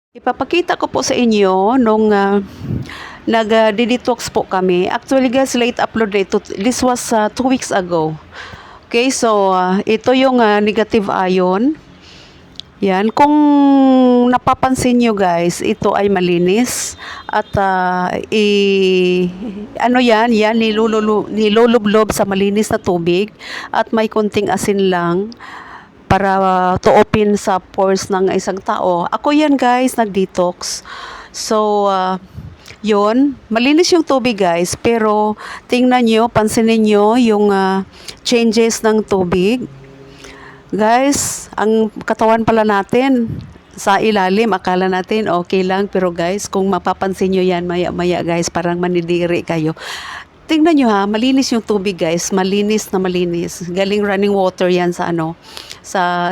Ipapakita ko po sa inyo nung nag-detox po kami. Actually guys, late upload na ito. This was 2 weeks ago. Okay, so ito yung negative ion. Yan, kung napapansin nyo guys, ito ay malinis. At ano yan, nilulublob sa malinis na tubig. At may konting asin lang para to open sa pores ng isang tao. Ako yan guys, nag-detox. So, yun, malinis yung tubig guys, pero tingnan nyo, pansinin nyo yung changes ng tubig. Guys, ang katawan pala natin, sa ilalim, akala natin okay lang, pero guys, kung mapapansin nyo yan maya-maya guys, parang manidiri kayo. Tingnan nyo ha, malinis yung tubig guys, malinis na malinis. Galing running water yan sa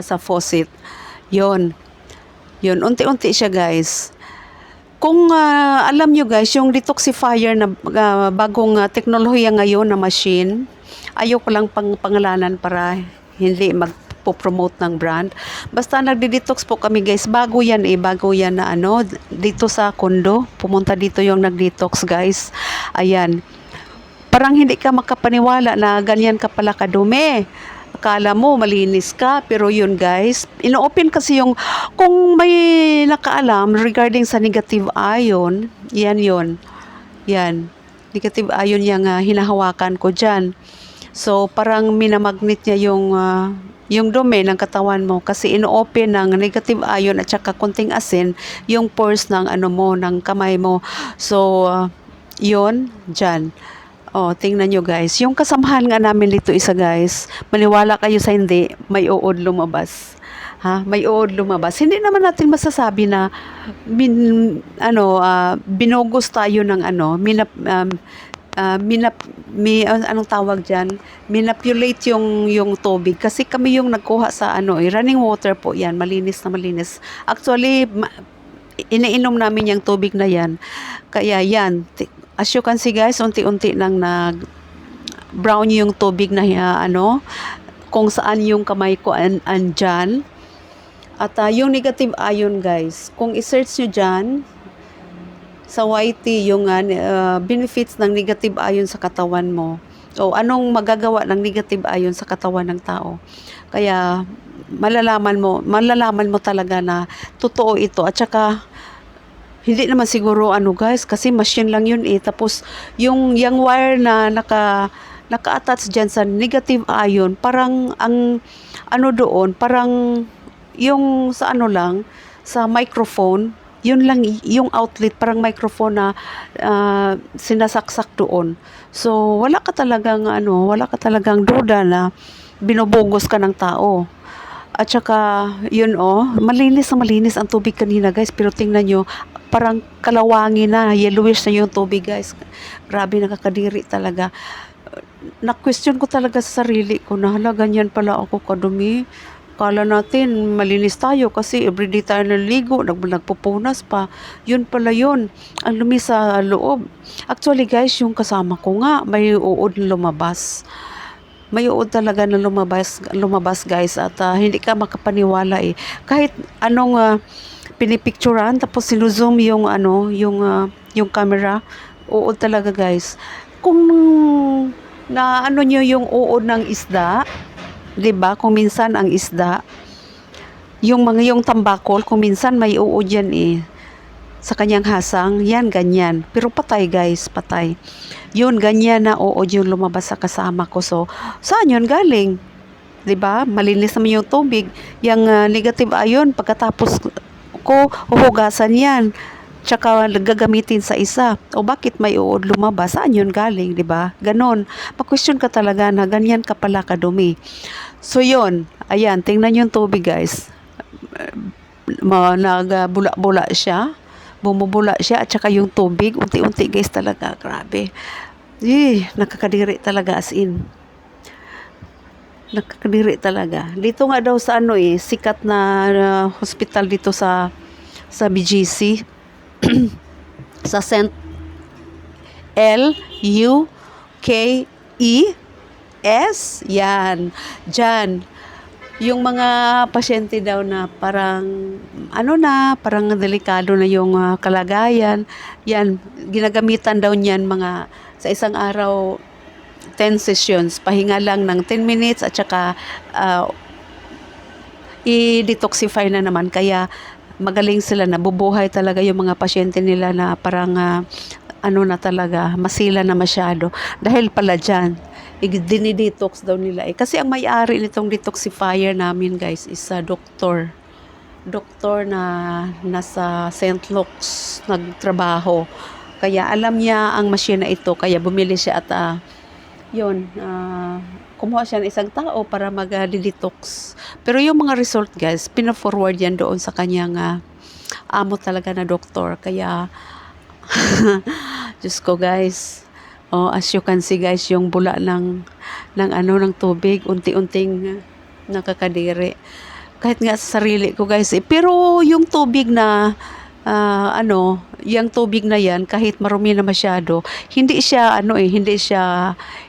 sa faucet. Yun, unti-unti siya guys. Kung alam nyo guys, yung detoxifier na bagong teknolohiya ngayon na machine, ayoko lang pangalanan para hindi magpo-promote ng brand. Basta nagde-detox po kami guys, bago yan na dito sa condo. Pumunta dito yung nag-detox guys. Ayan. Parang hindi ka makapaniwala na ganyan ka pala kadumi. Akala mo malinis ka, pero yun guys, ino-open kasi yung, kung may nakaalam regarding sa negative ion, yan yun. Yan. Negative ion yung hinahawakan ko dyan. So, parang minamagnet niya yung dumi ng katawan mo kasi ino-open ng negative ion at saka konting asin yung pores ng ng kamay mo. So, yun, dyan. Oh, tingnan nyo guys. Yung kasamahan nga namin dito isa guys, maniwala kayo sa hindi, may uod lumabas. Ha? May uod lumabas. Hindi naman natin masasabi na binugos tayo ng anong tawag diyan? Minapulate yung tubig kasi kami yung nagkuha sa running water po 'yan, malinis na malinis. Actually, iniinom namin yung tubig na 'yan. Kaya 'yan, as you can see guys, unti-unti nang brown yung tubig na kung saan yung kamay ko andyan. At yung negative ion guys, kung i-search nyo dyan sa YT yung benefits ng negative ion sa katawan mo, o anong magagawa ng negative ion sa katawan ng tao. Kaya malalaman mo talaga na totoo ito. At saka hindi naman siguro guys, kasi machine lang yun tapos yung wire na naka-attach dyan sa negative ion, parang ang doon, parang yung sa lang, sa microphone, yun lang yung outlet, parang microphone na sinasaksak doon. So wala ka talagang duda na binubugos ka ng tao. At saka, yun malinis na malinis ang tubig kanina guys, pero tingnan nyo, parang kalawangin na, yellowish na yung tubig guys. Grabe, nakakadiri talaga. Na-question ko talaga sa sarili ko na ganyan pala ako kadumi. Kala natin malinis tayo kasi everyday tayo naligo, nagpupunas pa. Yun pala yun, ang lumi sa loob. Actually guys, yung kasama ko nga, may uod lumabas. May uod talaga na lumabas guys, at hindi ka makapaniwala kahit anong pinipicturan tapos sinuzoom yung yung camera, uod talaga guys. Kung nyo yung uod ng isda, 'di ba? Kung minsan ang isda, yung tambakol, kung minsan may uod yan sa kanyang hasang, yan ganyan. Pero patay guys, patay. Yun, ganyan na uod yung lumabas sa kasama ko. So, saan yun galing? 'Di ba? Malinis naman yung tubig. Yung negative ion, pagkatapos ko huhugasan yan. Tsaka gagamitin sa isa. O bakit may uod lumabas? Saan yun galing? 'Di ba? Ganon. Ma-question ka talaga na ganyan ka pala kadumi. So, yun. Ayan, tingnan yung tubig guys. Nagbula-bula siya. Bumubula siya, at saka yung tubig unti-unti guys, talaga grabe. Nakakadiri talaga, as in nakakadiri talaga. Dito nga daw sa sikat na hospital dito sa BGC sa St. Luques, yan dyan. yung mga pasyente daw na parang parang delikado na yung kalagayan, yan, ginagamitan daw niyan mga sa isang araw 10 sessions, pahinga lang ng 10 minutes at saka ah, i-detoxify na naman. Kaya magaling sila, nabubuhay talaga yung mga pasyente nila na parang na talaga, masila na masyado. Dahil pala dyan, dinidetox daw nila eh. Kasi ang may-ari nitong detoxifier namin guys is a doktor. Doktor na nasa St. Luke's nagtrabaho. Kaya alam niya ang machine na ito. Kaya bumili siya at kumuha siya ng isang tao para mag-detox. Pero yung mga result guys, pina-forward yan doon sa kanyang amo talaga na doktor. Kaya, Diyos ko guys, as you can see guys, yung bula ng tubig, unti-unting nakakadiri. Kahit nga sa sarili ko guys Pero yung tubig na, yung tubig na yan, kahit marumi na masyado, hindi siya,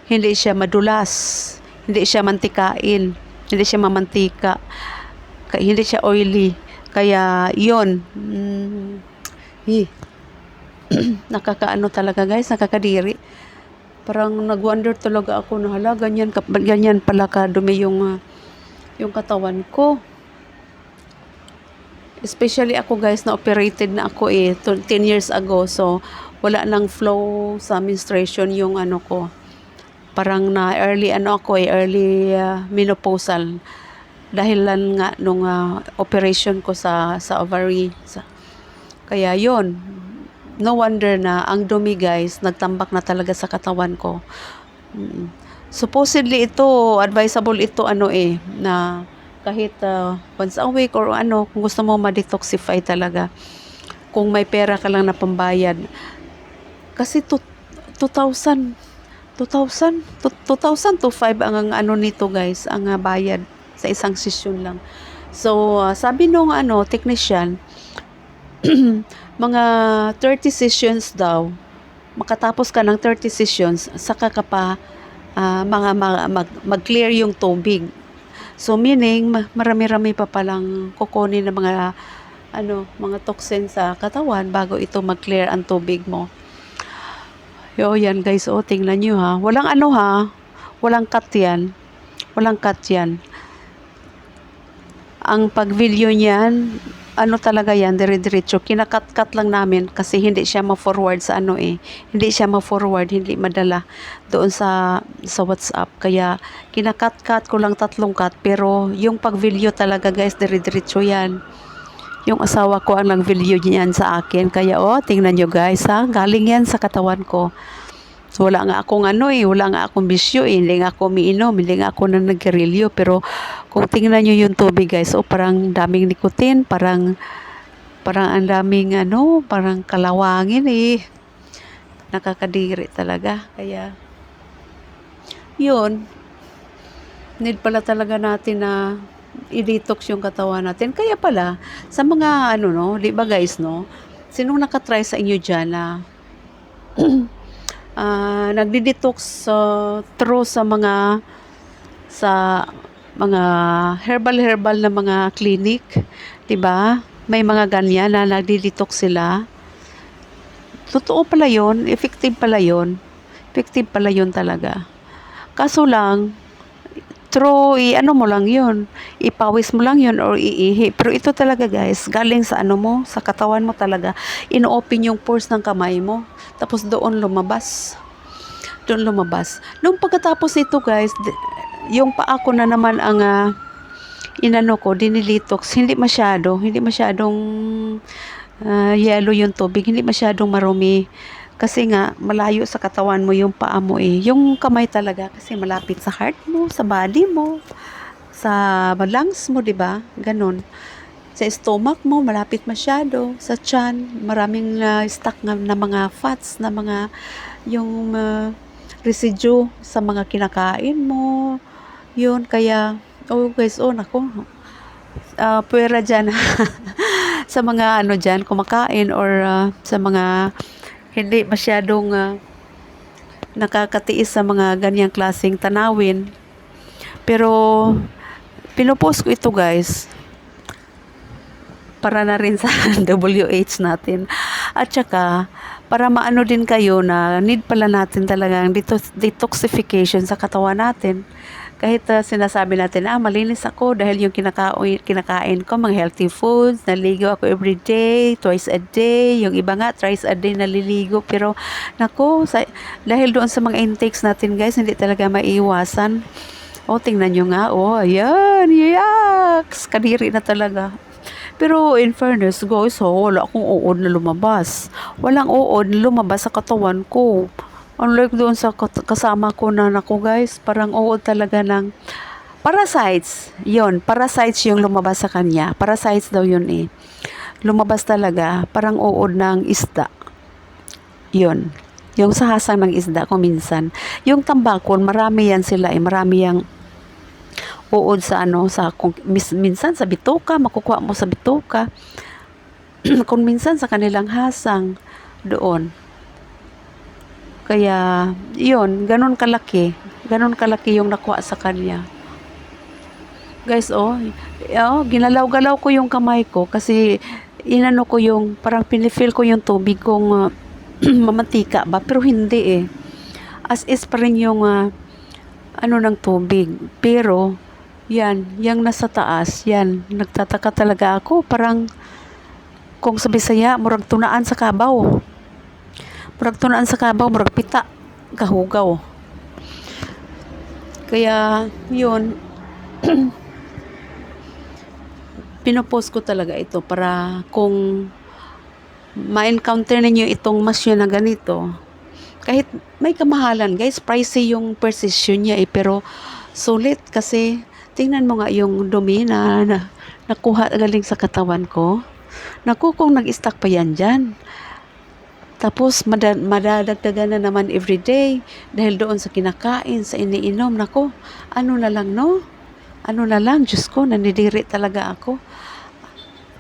hindi siya madulas, hindi siya mantikain, hindi siya mamantika, hindi siya oily. Kaya, yun, nakakaano talaga guys, nakakadiri. Parang nag-wonder talaga ako na hala, ganyan pala kadumi yung katawan ko. Especially ako guys, na operated na ako 10 years ago. So, wala nang flow sa menstruation yung ko. Parang na early early menopausal. Dahil lang nga nung operation ko sa ovary. Kaya yon, no wonder na ang dumi guys, nagtambak na talaga sa katawan ko. Supposedly ito, advisable ito na kahit once a week or kung gusto mo ma-detoxify talaga, kung may pera ka lang na pambayad. Kasi 2,000 to 5 ang nito guys, ang bayad sa isang session lang. So sabi nung technician, mga 30 sessions daw, makatapos ka ng 30 sessions, saka ka pa mag-clear yung tubig. So meaning, marami-rami pa palang kukunin ng mga toxin sa katawan bago ito mag-clear ang tubig mo. Yan guys, tingnan nyo ha. Walang walang cut yan. Walang cut yan. Ang pag-video niyan, talaga yan, dire-diretso. Kinakat-cut lang namin kasi hindi siya ma-forward sa Hindi siya ma-forward, hindi madala doon sa WhatsApp. Kaya kinakat-cut ko lang 3 cut. Pero yung pag-video talaga guys, dire-diretso yan. Yung asawa ko ang nag-video niyan sa akin. Kaya tingnan nyo guys ha, galing yan sa katawan ko. So, wala nga akong wala nga akong bisyo hindi nga ako umiinom, hindi nga ako nagkirilyo. Pero kung tingnan nyo yung tubig guys, parang daming nikotin, parang ang daming parang kalawangin nakakadiri talaga. Kaya yun, need pala talaga natin na i-detox yung katawan natin. Kaya pala sa mga di ba guys sinong nakatry sa inyo dyan na nagdi-detox through sa mga herbal na mga clinic, 'di ba? May mga ganyan na nagdi-detox sila. Totoo pala 'yon, effective pala 'yon. Effective pala 'yon talaga. Kaso lang through mo lang 'yon. Ipawis mo lang 'yon or iihi. Pero ito talaga guys, galing sa mo, sa katawan mo talaga. Ino-open yung pores ng kamay mo. Tapos doon lumabas. Nung pagkatapos nito guys, yung paa ko na naman ang dinilitox. Hindi masyadong yellow yung tubig, hindi masyadong marumi. Kasi nga, malayo sa katawan mo yung paa mo Yung kamay talaga, kasi malapit sa heart mo, sa body mo, sa lungs mo, diba? Ganon. Sa stomach mo, malapit masyado. Sa tiyan, maraming stock na mga fats, na mga yung residue sa mga kinakain mo. Yun, kaya, guys, naku, puwera dyan. Sa mga dyan, kumakain or sa mga hindi masyadong nakakatiis sa mga ganyang klaseng tanawin. Pero Pinopost ko ito guys para na rin sa WH natin. At saka, para maano din kayo na need pala natin talagang detoxification sa katawan natin. Kahit sinasabi natin, malinis ako dahil yung kinakain ko, mga healthy foods, naligo ako every day, twice a day, yung iba nga, thrice a day naliligo. Pero, nako, dahil doon sa mga intakes natin guys, hindi talaga maiiwasan. Tingnan nyo nga, ayan, yaks, kadiri na talaga. Pero in fairness guys, wala akong uod na lumabas. Walang uod na lumabas sa katawan ko. Unlike doon sa kasama ko na nako guys, parang uod talaga ng parasites. Yon, parasites yung lumabas sa kanya. Parasites daw yun eh. Lumabas talaga, parang uod ng isda. Yon. Yung sa hasang ng isda ko minsan. Yung tambakol, marami yan sila eh. Marami yang uod sa minsan sa bituka, makukuha mo sa bituka. Kung minsan sa kanilang hasang doon. Kaya, yun, ganun kalaki yung nakuha sa kanya. Guys, ginalaw-galaw ko yung kamay ko kasi inano ko yung, parang pinifeel ko yung tubig kong mamantika ba, pero hindi eh. As is pa rin yung ng tubig. Pero, yan, yung nasa taas, yan, nagtataka talaga ako, parang, kung sa Bisaya, murag tunaan sa kabaw. Murag pita, kahugaw. Kaya, yun, pinopost ko talaga ito para kung ma-encounter ninyo itong machine na ganito, kahit may kamahalan guys, pricey yung precision niya eh, pero sulit kasi tingnan mo nga yung dumi na nakuha galing sa katawan ko. Naku, kung nag-stack pa yan dyan. Tapos madadagdagan na naman everyday dahil doon sa kinakain, sa iniinom. Naku, ano na lang, Diyos ko, nanidiri talaga ako.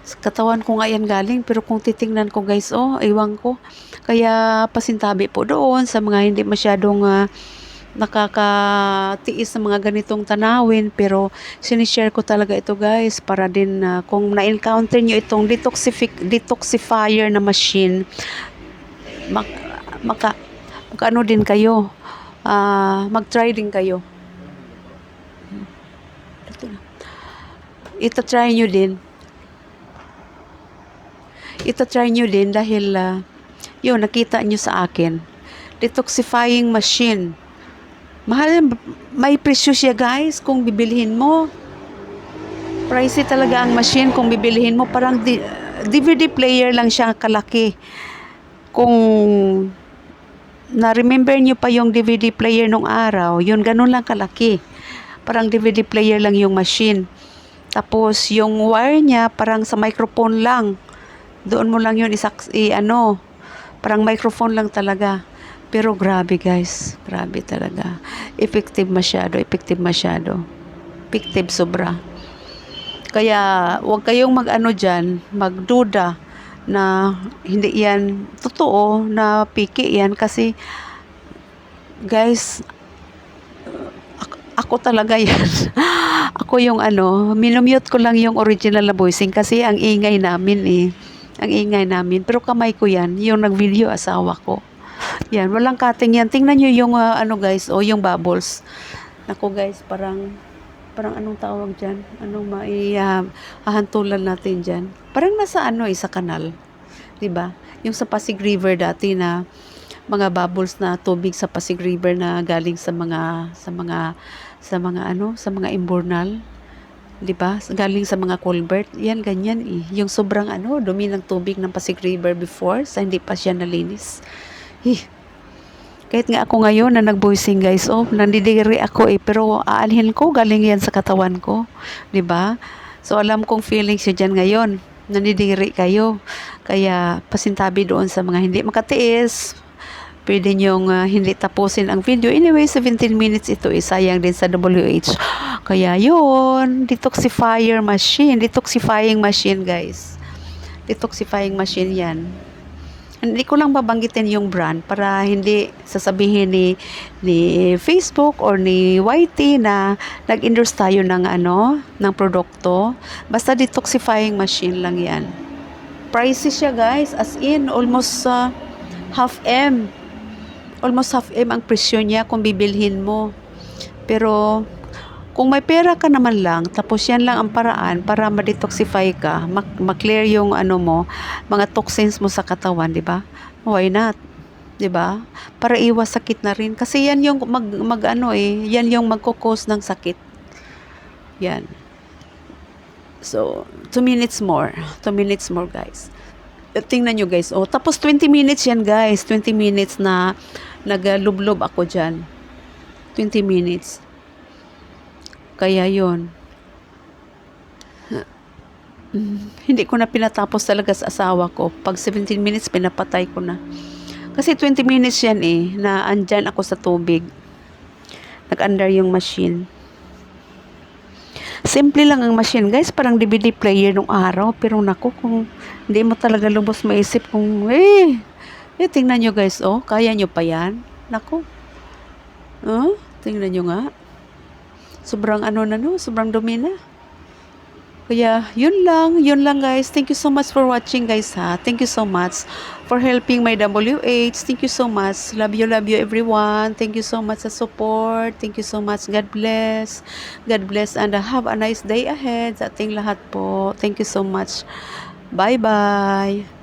Sa katawan ko nga yan galing, pero kung titingnan ko guys, iwan ko. Kaya pasintabi po doon sa mga hindi masyadong nakakatiis sa mga ganitong tanawin, pero sinishare ko talaga ito guys para din kung na-encounter nyo itong detoxifier na machine, ano din kayo, mag-try din kayo. Ito-try nyo din dahil yun, nakita nyo sa akin. Detoxifying machine. Mahal, may presyo siya guys kung bibilhin mo. Pricey talaga ang machine kung bibilhin mo. Parang DVD player lang siya kalaki. Kung na-remember nyo pa yung DVD player nung araw, yun, ganun lang kalaki. Parang DVD player lang yung machine. Tapos yung wire niya parang sa microphone lang. Doon mo lang yun parang microphone lang talaga. Pero grabe guys, grabe talaga. Effective masyado. Effective sobra. Kaya huwag kayong magduda na hindi yan totoo, na piki yan kasi guys, ako talaga yan. Ako yung minumute ko lang yung original na voicing kasi ang ingay namin. Pero kamay ko yan, yung nag-video asawa ko. Yan, walang cutting yan. Tingnan nyo yung guys, yung bubbles. Nako guys, parang anong tawag dyan? Anong hahantulan natin dyan? Parang nasa sa kanal. 'Di ba? Yung sa Pasig River dati na mga bubbles na tubig sa Pasig River na galing sa mga imburnal. 'Di ba? Galing sa mga culvert. Yan, ganyan eh. Yung sobrang dumi ng tubig ng Pasig River before, sa hindi pa siya nalinis. Kahit nga ako ngayon na nag-voicing guys, nandidiri ako pero aanhin ko, galing yan sa katawan ko. 'Di ba? So alam kong feelings yun dyan ngayon. Nandidiri kayo. Kaya pasintabi doon sa mga hindi makatiis. Pwede nyong hindi tapusin ang video. Anyway, 17 minutes ito, sayang din sa WH. Kaya yun, detoxifying machine guys. Detoxifying machine yan. Hindi ko lang babanggitin yung brand para hindi sasabihin ni Facebook or ni YT na nag-endorse tayo ng ng produkto. Basta detoxifying machine lang 'yan. Pricey siya, guys, as in almost half M. Almost half M ang presyo niya kung bibilhin mo. Pero kung may pera ka naman lang, tapos yan lang ang paraan para ma-detoxify ka, ma-clear yung mo, mga toxins mo sa katawan, di ba? Why not? 'Di ba? Para iwas sakit na rin kasi yan yung yan yung magko-cause ng sakit. Yan. So, 2 minutes more. 2 minutes more, guys. Tingnan nyo, guys. Oh, tapos 20 minutes yan, guys. 20 minutes na naglublob ako dyan. 20 minutes. Kaya yon. Hindi ko na pinatapos talaga sa asawa ko. Pag 17 minutes, pinapatay ko na. Kasi 20 minutes yan na andyan ako sa tubig. Nag-under yung machine. Simple lang ang machine, guys. Parang DVD player nung araw. Pero naku, kung hindi mo talaga lubos maisip kung, tingnan nyo, guys, oh. Kaya nyo pa yan? Naku. Tingnan nyo nga. Sobrang sobrang dumi na. Kaya, yun lang, guys. Thank you so much for watching, guys, ha. Thank you so much for helping my WH. Thank you so much. Love you, everyone. Thank you so much sa support. Thank you so much. God bless. God bless and have a nice day ahead sa ating lahat po. Thank you so much. Bye-bye.